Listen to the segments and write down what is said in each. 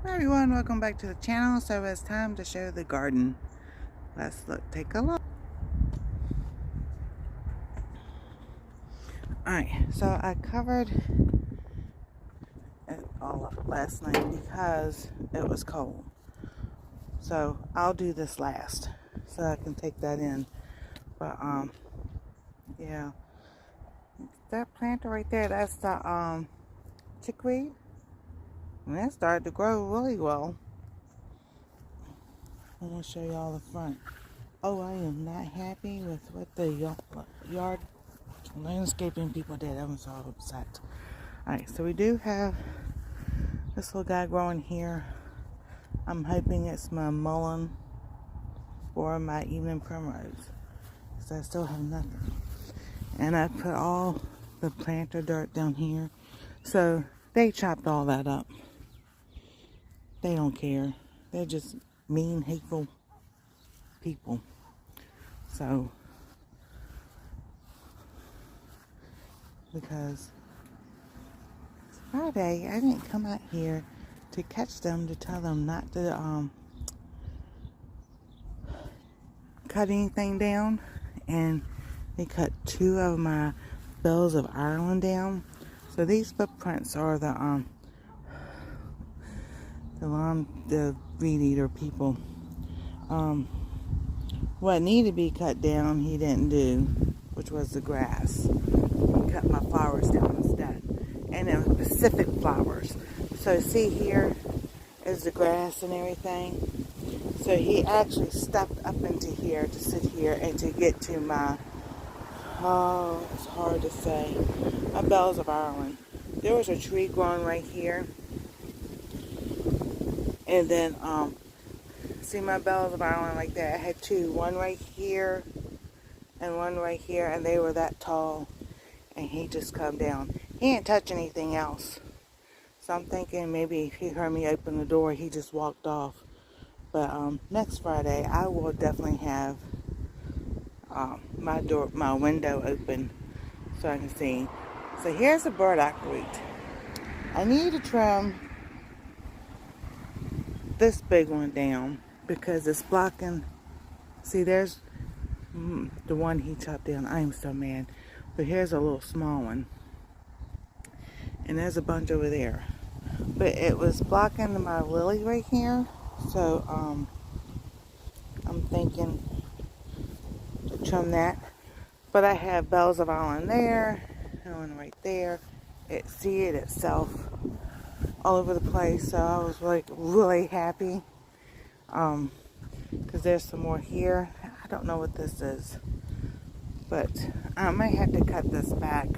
Hi everyone, welcome back to the channel. So it's time to show the garden. Let's take a look. Alright, so I covered it all up last night because it was cold. So I'll do this last so I can take that in. But yeah. That planter right there, that's the chickweed. And that started to grow really well. I'm going to show y'all the front. Oh, I am not happy with what the yard landscaping people did. I'm so upset. Alright, so we do have this little guy growing here. I'm hoping it's my mullein or my evening primrose, because I still have nothing. And I put all the planter dirt down here. So they chopped all that up. They don't care. They're just mean, hateful people. So, because it's Friday, I didn't come out here to catch them, to tell them not to cut anything down. And they cut 2 of my bells of Ireland down. So these footprints are the weed eater people. What needed to be cut down, he didn't do, which was the grass. He cut my flowers down instead. And it was Pacific flowers. So see here is the grass and everything. So he actually stepped up into here to sit here and to get to my, oh, it's hard to say, my bells of Ireland. There was a tree growing right here. And then, see my bells of Ireland like that? I had 2, one right here and one right here, and they were that tall. And he just come down. He didn't touch anything else. So I'm thinking maybe if he heard me open the door, he just walked off. But next Friday, I will definitely have my window open so I can see. So here's the burdock root. I need to trim this big one down because it's blocking. See, there's the one he chopped down. I am so mad. But here's a little small one. And there's a bunch over there. But it was blocking my lily right here. So, I'm thinking to trim that. But I have bells of Ireland there. And one right there. It seeded itself all over the place. So I was like really happy. Because there's some more here. I don't know what this is. But I might have to cut this back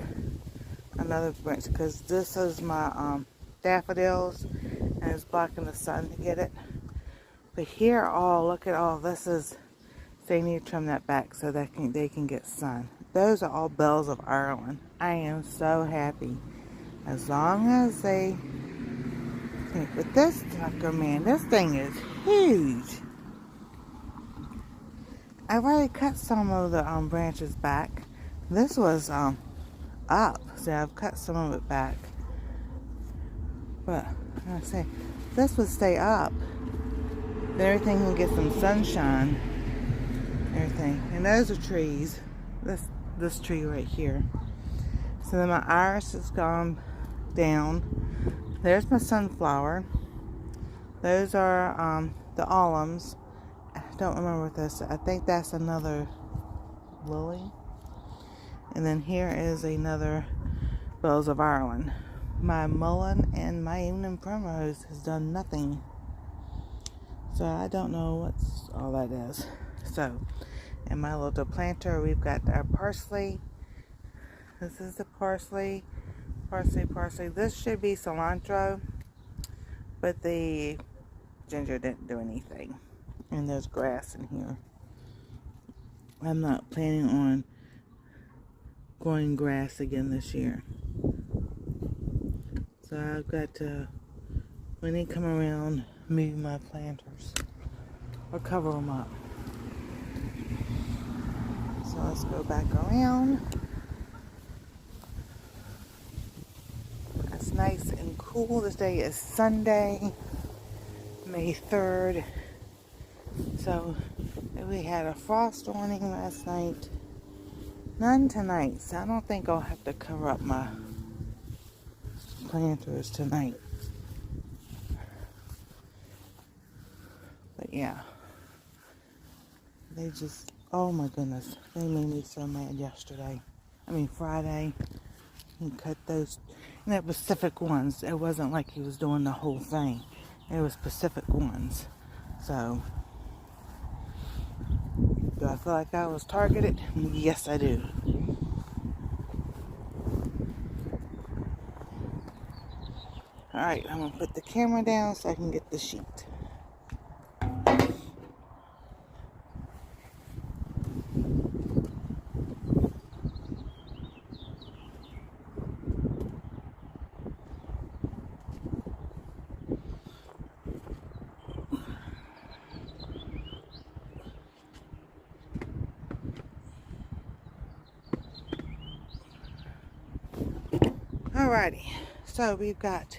another branch, because this is my daffodils and it's blocking the sun to get it. But here, look at all this is. They need to trim that back so that they can get sun. Those are all bells of Ireland. I am so happy as long as they. But this sucker, man, this thing is huge. I've already cut some of the branches back. This was up, so I've cut some of it back. But I say this would stay up. Then everything can get some sunshine. Everything. And those are trees. This tree right here. So then my iris has gone down. There's my sunflower. Those are the alums. I don't remember what this is. I think that's another lily. And then here is another bells of Ireland. My mullein and my evening primrose has done nothing. So I don't know what's all that is. So, in my little planter, we've got our parsley. This is the parsley. Parsley. This should be cilantro. But the ginger didn't do anything. And there's grass in here. I'm not planning on growing grass again this year. So I've got to, when they come around, move my planters or cover them up. So let's go back around. It's nice and cool. This day is Sunday. May 3rd. So we had a frost warning last night. None tonight, so I don't think I'll have to cover up my planters tonight. But yeah, they just, oh my goodness, they made me so mad yesterday. Friday. He cut those, and they're Pacific ones. It wasn't like he was doing the whole thing. It was Pacific ones. So, do I feel like I was targeted? Yes, I do. Alright, I'm going to put the camera down so I can get the sheet. Alrighty, so we've got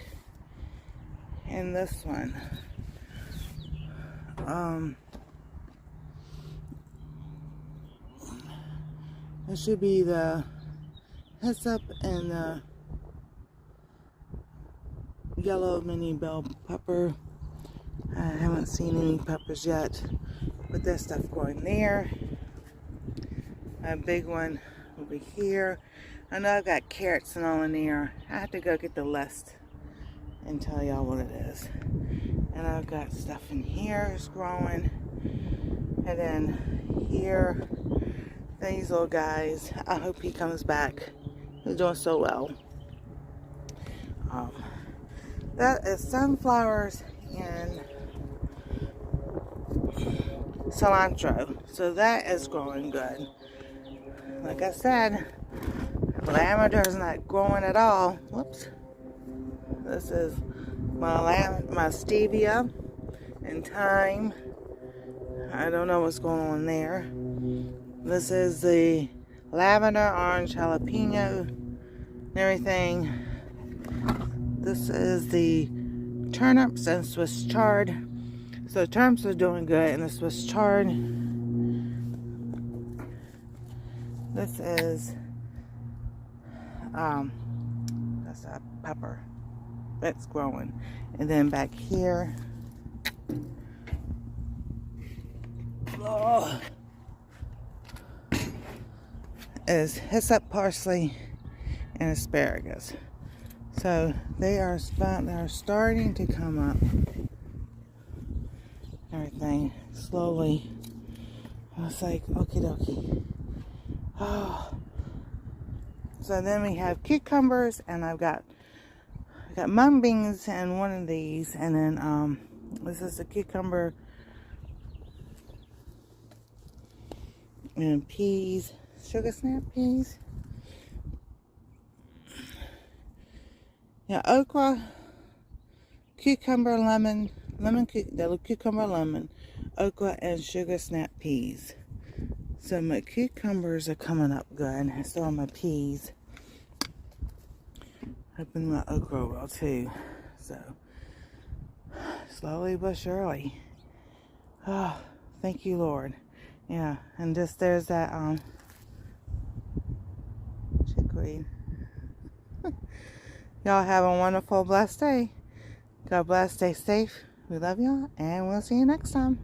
in this one, it should be the hyssop and the yellow mini bell pepper. I haven't seen any peppers yet, but there's stuff growing there. A big one over here. I know I've got carrots and all in there. I have to go get the list and tell y'all what it is. And I've got stuff in here is growing. And then here, these little guys. I hope he comes back. He's doing so well. That is sunflowers and cilantro. So that is growing good. Like I said, lavender is not growing at all. Whoops. This is my stevia and thyme. I don't know what's going on there. This is the lavender, orange, jalapeno, and everything. This is the turnips and Swiss chard. So turnips are doing good, and the Swiss chard. This is that's a pepper that's growing. And then back here, is hyssop, parsley, and asparagus. So they're starting to come up. Everything slowly. I was like, okie dokie. Oh. So then we have cucumbers, and I got mung beans in one of these, and then this is the cucumber and peas, sugar snap peas. Yeah, okra, cucumber, cucumber, lemon, okra, and sugar snap peas. So my cucumbers are coming up good, and so are my peas. Hoping my okra will too. So slowly but surely. Oh, thank you, Lord. Yeah, and just there's that chickweed. Y'all have a wonderful, blessed day. God bless, stay safe. We love y'all, and we'll see you next time.